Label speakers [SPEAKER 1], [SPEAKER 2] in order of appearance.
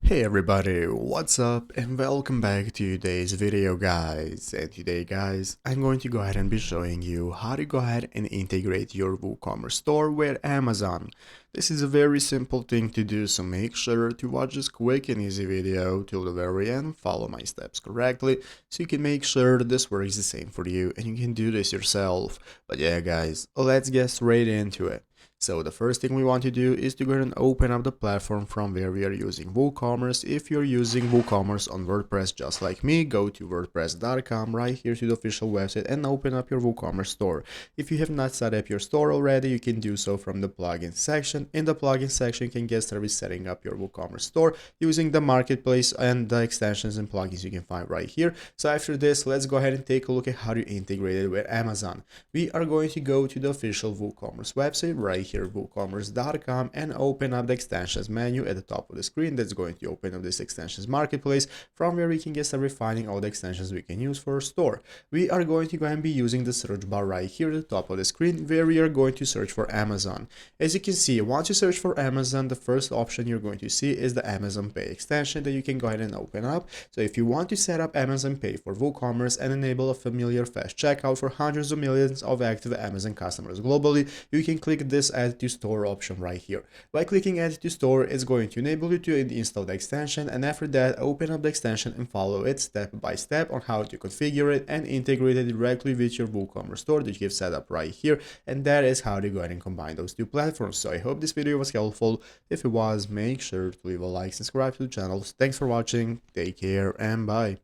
[SPEAKER 1] Hey everybody, what's up and welcome back to today's video guys. And today guys, I'm going to go ahead and be showing you how to go ahead and integrate your WooCommerce store with Amazon. This is a very simple thing to do, so make sure to watch this quick and easy video till the very end, follow my steps correctly, so you can make sure that this works the same for you and you can do this yourself. But yeah guys, let's get straight into it. So the first thing we want to do is to go ahead and open up the platform from where we are using WooCommerce. If you're using WooCommerce on WordPress just like me, go to wordpress.com right here to the official website and open up your WooCommerce store. If you have not set up your store already, you can do so from the plugin section. In the plugin section, you can get started setting up your WooCommerce store using the marketplace and the extensions and plugins you can find right here. So after this, let's go ahead and take a look at how to integrate it with Amazon. We are going to go to the official WooCommerce website right here, WooCommerce.com, and open up the extensions menu at the top of the screen. That's going to open up this extensions marketplace from where we can get started finding all the extensions we can use for our store. We are going to go and be using the search bar right here at the top of the screen where we are going to search for Amazon. As you can see, once you search for Amazon, the first option you're going to see is the Amazon Pay extension that you can go ahead and open up. So if you want to set up Amazon Pay for WooCommerce and enable a familiar fast checkout for hundreds of millions of active Amazon customers globally, you can click this Add to Store option right here. By clicking Add to Store, it's going to enable you to install the extension, and after that, open up the extension and follow it step by step on how to configure it and integrate it directly with your WooCommerce store that you've set up right here. And that is how to go ahead and combine those two platforms. So I hope this video was helpful. If it was, make sure to leave a like, subscribe to the channel. Thanks for watching, take care, and bye.